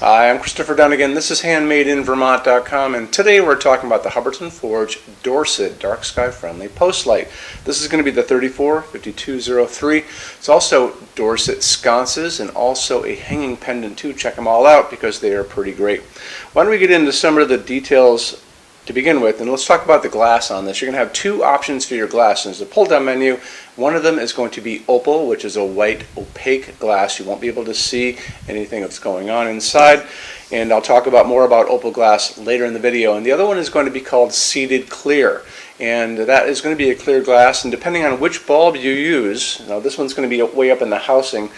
Hi, I'm Christopher Dunnigan. This is HandmadeInVermont.com, and today we're talking about the Hubbardton Forge Dorset Dark Sky Friendly Post Light. This is going to be the 345203. It's also Dorset sconces and also a hanging pendant too. Check them all out because they are pretty great. Why don't we get into some of the details to begin with, and let's talk about the glass on this. You're going to have two options for your glass. There's a pull-down menu. One of them is going to be opal, which is a white opaque glass. You won't be able to see anything that's going on inside, and I'll talk about more about opal glass later in the video. And the other one is going to be called seeded clear, and that is going to be a clear glass, and depending on which bulb you use, now this one's going to be way up in the housing,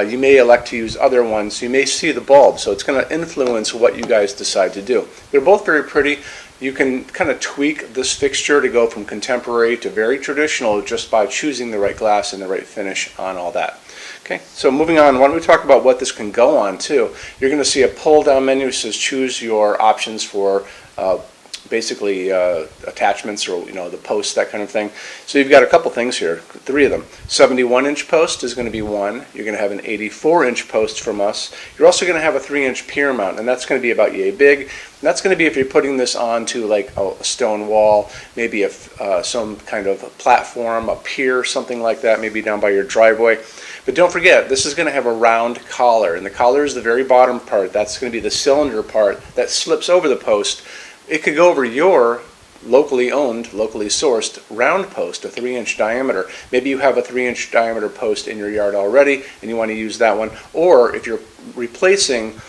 you may elect to use other ones. You may see the bulb, so it's going to influence what you guys decide to do. They're both very pretty. You can kind of tweak this fixture to go from contemporary to very traditional just by choosing the right glass and the right finish on all that. Okay, so moving on, why don't we talk about what this can go on too. You're going to see a pull down menu that says choose your options for basically attachments, or the posts, that kind of thing. So you've got a couple things here, three of them. 71-inch post is going to be one. You're going to have an 84-inch post from us. You're also going to have a 3-inch pier mount, and that's going to be about yay big. And that's going to be if you're putting this onto like a stone wall, maybe some kind of platform, a pier, something like that, maybe down by your driveway. But don't forget, this is going to have a round collar, and the collar is the very bottom part. That's going to be the cylinder part that slips over the post. It could go over your locally owned, locally sourced round post, a 3-inch diameter. Maybe you have a 3-inch diameter post in your yard already and you want to use that one. Or if you're replacing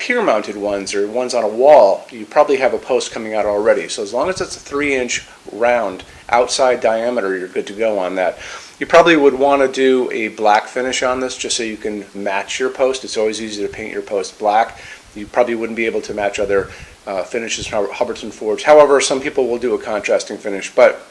pier-mounted ones or ones on a wall, you probably have a post coming out already. So as long as it's a 3-inch round outside diameter, you're good to go on that. You probably would want to do a black finish on this just so you can match your post. It's always easy to paint your post black. You probably wouldn't be able to match other finishes from Hubbardton Forge. However, some people will do a contrasting finish, but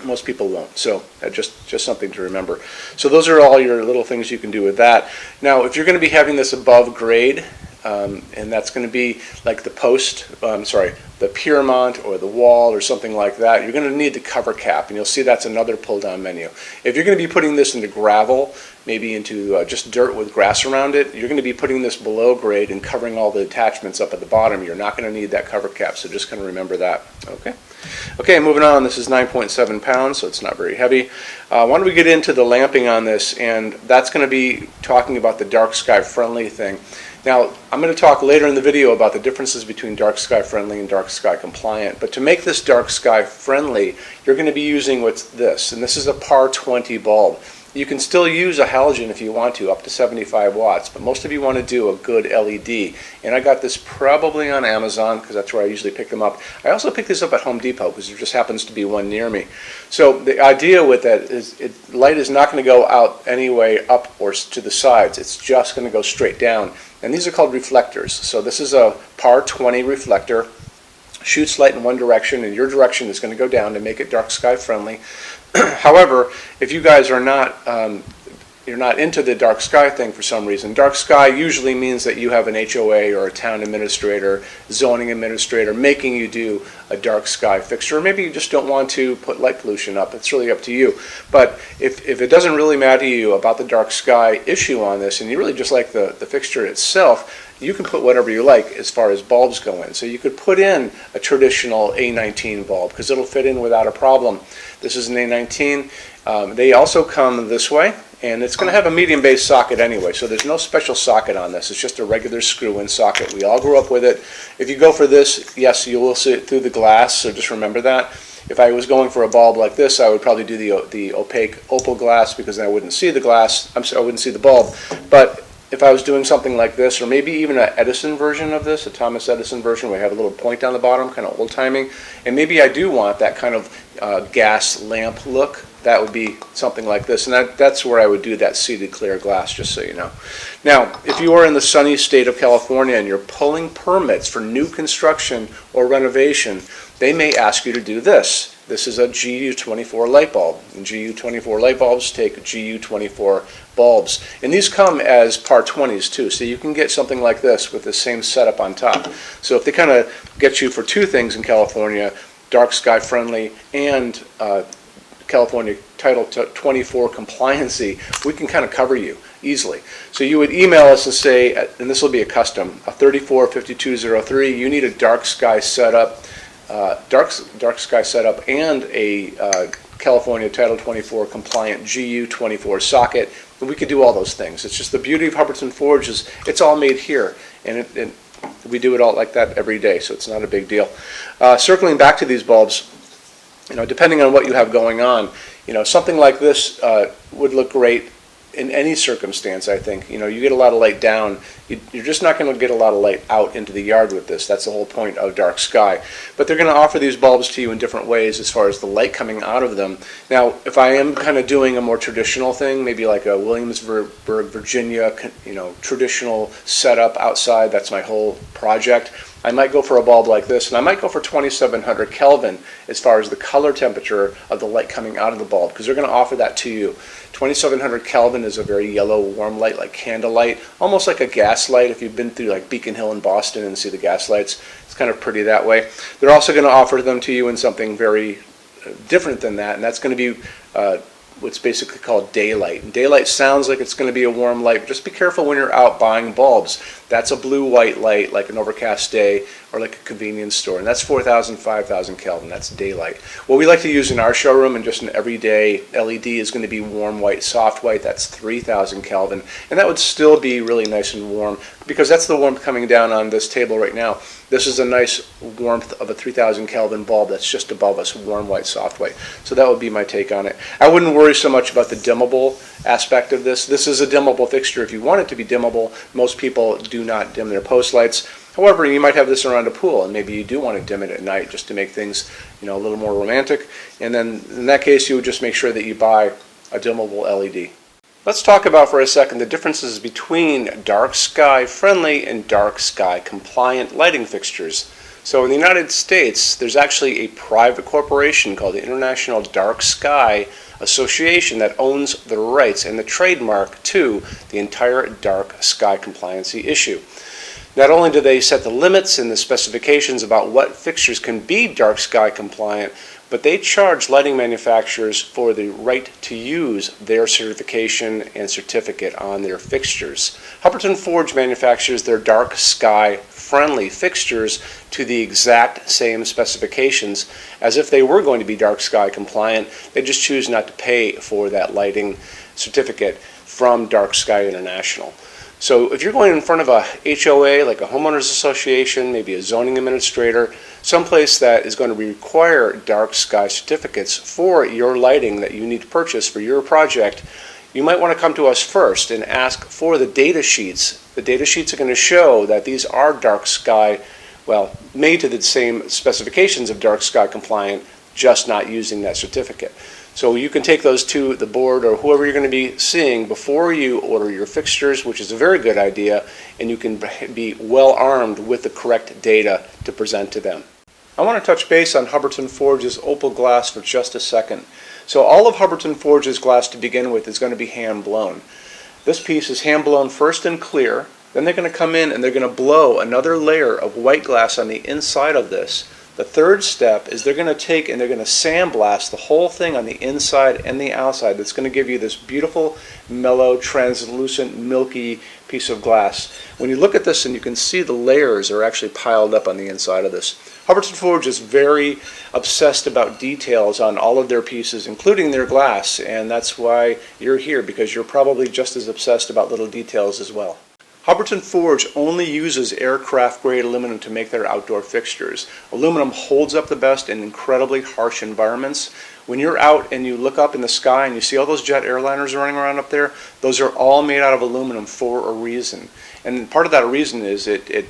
most people won't. So just something to remember. So those are all your little things you can do with that. Now, if you're going to be having this above grade, and that's going to be like the post, the pier mount or the wall or something like that, you're going to need the cover cap, and you'll see that's another pull down menu. If you're going to be putting this into gravel, maybe into just dirt with grass around it, you're going to be putting this below grade and covering all the attachments up at the bottom. You're not going to need that cover cap, so just kind of remember that. Okay, moving on. This is 9.7 pounds, so it's not very heavy. Why don't we get into the lamping on this, and that's going to be talking about the dark sky friendly thing. Now, I'm going to talk later in the video about the differences between dark sky friendly and dark sky compliant, but to make this dark sky friendly, you're going to be using what's this, and this is a par 20 bulb. You can still use a halogen if you want to, up to 75 watts, but most of you want to do a good LED. And I got this probably on Amazon because that's where I usually pick them up. I also picked this up at Home Depot because there just happens to be one near me. So the idea with that is light is not going to go out anyway up or to the sides. It's just going to go straight down. And these are called reflectors. So this is a par 20 reflector. Shoots light in one direction, and your direction is going to go down to make it dark sky friendly. However, if you guys are not you're not into the dark sky thing for some reason, dark sky usually means that you have an HOA or a town administrator, zoning administrator making you do a dark sky fixture, or maybe you just don't want to put light pollution up. It's really up to you. But if it doesn't really matter to you about the dark sky issue on this, and you really just like the fixture itself, you can put whatever you like as far as bulbs go in. So you could put in a traditional A19 bulb because it'll fit in without a problem. This is an A19. They also come this way, and it's going to have a medium base socket anyway, so there's no special socket on this. It's just a regular screw-in socket. We all grew up with it. If you go for this, yes, you will see it through the glass, so just remember that. If I was going for a bulb like this, I would probably do the opaque opal glass because then I wouldn't see the glass. I wouldn't see the bulb. But if I was doing something like this, or maybe even an Edison version of this, a Thomas Edison version where you have a little point down the bottom, kind of old-timing, and maybe I do want that kind of gas lamp look, that would be something like this. And that's where I would do that seeded clear glass, just so you know. Now, if you are in the sunny state of California and you're pulling permits for new construction or renovation, they may ask you to do this. This is a GU24 light bulb, and GU24 light bulbs take GU24 bulbs. And these come as par 20s too, so you can get something like this with the same setup on top. So if they kind of get you for two things in California, dark sky friendly and California Title 24 compliancy, we can kind of cover you easily. So you would email us and say, and this will be a custom, a 345203, you need a dark sky setup, dark sky setup, and a California Title 24 compliant GU24 socket. And we could do all those things. It's just the beauty of Hubbardton Forge is it's all made here, and we do it all like that every day, so it's not a big deal. Circling back to these bulbs, depending on what you have going on, something like this would look great in any circumstance, I think. You get a lot of light down. You're just not going to get a lot of light out into the yard with this. That's the whole point of dark sky. But they're going to offer these bulbs to you in different ways as far as the light coming out of them. Now, if I am kind of doing a more traditional thing, maybe like a Williamsburg, Virginia, traditional setup outside, that's my whole project, I might go for a bulb like this, and I might go for 2700 Kelvin as far as the color temperature of the light coming out of the bulb, because they're going to offer that to you. 2700 Kelvin is a very yellow, warm light, like candlelight, almost like a gas light. If you've been through like Beacon Hill in Boston and see the gas lights, it's kind of pretty that way. They're also going to offer them to you in something very different than that, and that's going to be what's basically called daylight. And daylight sounds like it's going to be a warm light, but just be careful when you're out buying bulbs. That's a blue-white light, like an overcast day or like a convenience store, and that's 4,000, 5,000 Kelvin. That's daylight. What we like to use in our showroom and just an everyday LED is going to be warm white, soft white. That's 3,000 Kelvin, and that would still be really nice and warm because that's the warmth coming down on this table right now. This is a nice warmth of a 3,000 Kelvin bulb that's just above us, warm white, soft white. So that would be my take on it. I wouldn't worry so much about the dimmable aspect of this. This is a dimmable fixture. If you want it to be dimmable, most people do not dim their post lights. However, you might have this around a pool, and maybe you do want to dim it at night just to make things, a little more romantic. And then in that case, you would just make sure that you buy a dimmable LED. Let's talk about for a second the differences between dark sky friendly and dark sky compliant lighting fixtures. So in the United States, there's actually a private corporation called the International Dark Sky Association that owns the rights and the trademark to the entire dark sky compliancy issue. Not only do they set the limits and the specifications about what fixtures can be dark sky compliant, but they charge lighting manufacturers for the right to use their certification and certificate on their fixtures. Hubbardton Forge manufactures their dark sky friendly fixtures to the exact same specifications as if they were going to be dark sky compliant. They just choose not to pay for that lighting certificate from Dark Sky International. So if you're going in front of a HOA, like a homeowners association, maybe a zoning administrator, someplace that is going to require dark sky certificates for your lighting that you need to purchase for your project, you might want to come to us first and ask for the data sheets. The data sheets are going to show that these are dark sky, made to the same specifications of dark sky compliant, just not using that certificate. So you can take those to the board or whoever you're going to be seeing before you order your fixtures, which is a very good idea, and you can be well armed with the correct data to present to them. I want to touch base on Hubbardton Forge's opal glass for just a second. So all of Hubbardton Forge's glass to begin with is going to be hand blown. This piece is hand blown first in clear, then they're going to come in and they're going to blow another layer of white glass on the inside of this. The third step is they're going to take and they're going to sandblast the whole thing on the inside and the outside. That's going to give you this beautiful, mellow, translucent, milky piece of glass. When you look at this and you can see the layers are actually piled up on the inside of this. Hubbardton Forge is very obsessed about details on all of their pieces, including their glass, and that's why you're here, because you're probably just as obsessed about little details as well. Hubbardton Forge only uses aircraft-grade aluminum to make their outdoor fixtures. Aluminum holds up the best in incredibly harsh environments. When you're out and you look up in the sky and you see all those jet airliners running around up there, those are all made out of aluminum for a reason. And part of that reason is it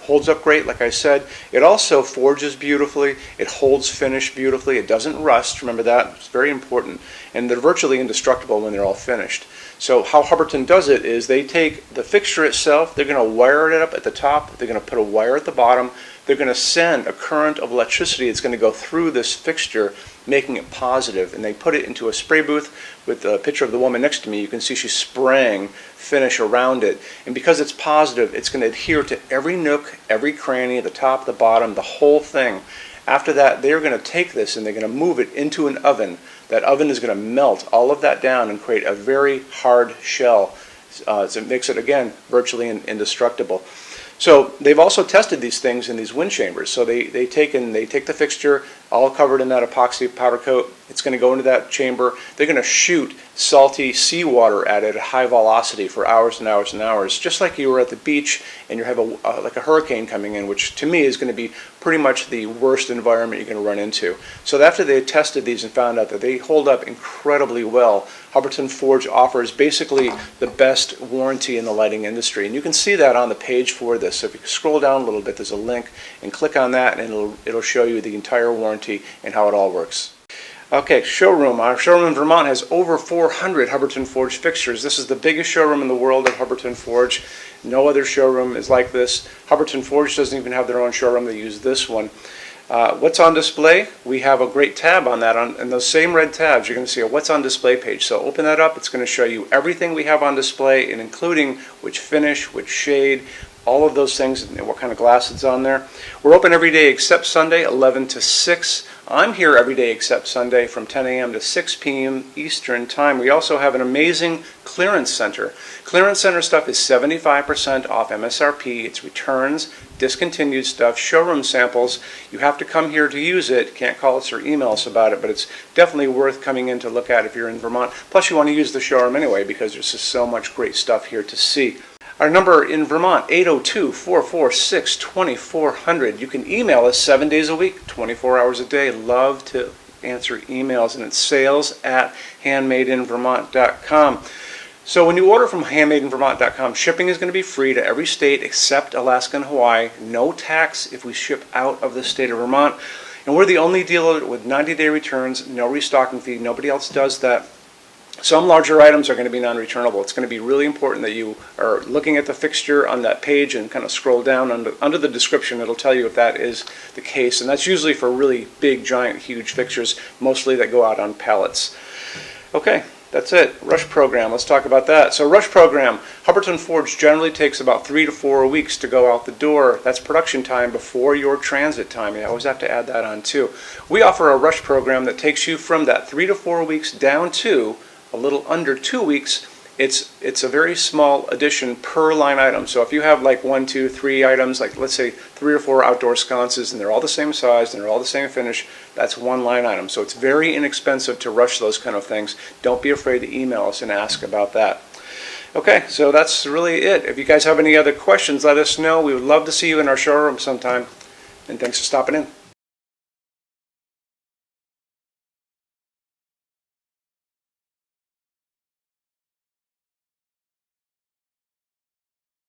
holds up great, like I said. It also forges beautifully. It holds finish beautifully. It doesn't rust. Remember that. It's very important. And they're virtually indestructible when they're all finished. So how Hubbardton does it is they take the fixture itself, they're going to wire it up at the top, they're going to put a wire at the bottom, they're going to send a current of electricity that's going to go through this fixture, making it positive, and they put it into a spray booth with a picture of the woman next to me. You can see she's spraying finish around it, and because it's positive, it's going to adhere to every nook, every cranny, the top, the bottom, the whole thing. After that, they're going to take this and they're going to move it into an oven. That oven is going to melt all of that down and create a very hard shell. So it makes it, again, virtually indestructible. So they've also tested these things in these wind chambers. So they take the fixture, all covered in that epoxy powder coat. It's going to go into that chamber. They're going to shoot salty seawater at it at high velocity for hours and hours and hours, just like you were at the beach and you have like a hurricane coming in, which to me is going to be pretty much the worst environment you're going to run into. So after they tested these and found out that they hold up incredibly well, Hubbardton Forge offers basically the best warranty in the lighting industry. And you can see that on the page for this. So if you scroll down a little bit, there's a link, and click on that and it'll show you the entire warranty and how it all works. Okay, showroom. Our showroom in Vermont has over 400 Hubbardton Forge fixtures. This is the biggest showroom in the world of Hubbardton Forge. No other showroom is like this. Hubbardton Forge doesn't even have their own showroom. They use this one. What's on display? We have a great tab on that. And those same red tabs, you're going to see a what's on display page. So open that up. It's going to show you everything we have on display, and including which finish, which shade, all of those things, and what kind of glass it's on there. We're open every day except Sunday, 11 to 6. I'm here every day except Sunday from 10 a.m. to 6 p.m. Eastern Time. We also have an amazing clearance center. Clearance center stuff is 75% off MSRP. It's returns, discontinued stuff, showroom samples. You have to come here to use it. Can't call us or email us about it, but it's definitely worth coming in to look at if you're in Vermont. Plus you want to use the showroom anyway because there's just so much great stuff here to see. Our number in Vermont, 802-446-2400. You can email us 7 days a week, 24 hours a day. Love to answer emails, and it's sales@HandmadeInVermont.com. So when you order from HandmadeInVermont.com, shipping is going to be free to every state except Alaska and Hawaii. No tax if we ship out of the state of Vermont. And we're the only dealer with 90-day returns, no restocking fee. Nobody else does that. Some larger items are going to be non-returnable. It's going to be really important that you are looking at the fixture on that page and kind of scroll down under the description. It'll tell you if that is the case. And that's usually for really big, giant, huge fixtures, mostly that go out on pallets. Okay, that's it. Rush program. Let's talk about that. So rush program, Hubbardton Forge generally takes about 3 to 4 weeks to go out the door. That's production time before your transit time. You always have to add that on too. We offer a rush program that takes you from that 3 to 4 weeks down to a little under 2 weeks. It's a very small addition per line item. So if you have like 1, 2, 3 items, like let's say 3 or 4 outdoor sconces, and they're all the same size and they're all the same finish, that's one line item. So it's very inexpensive to rush those kind of things. Don't be afraid to email us and ask about that. Okay, so that's really it. If you guys have any other questions, let us know. We would love to see you in our showroom sometime. And thanks for stopping in.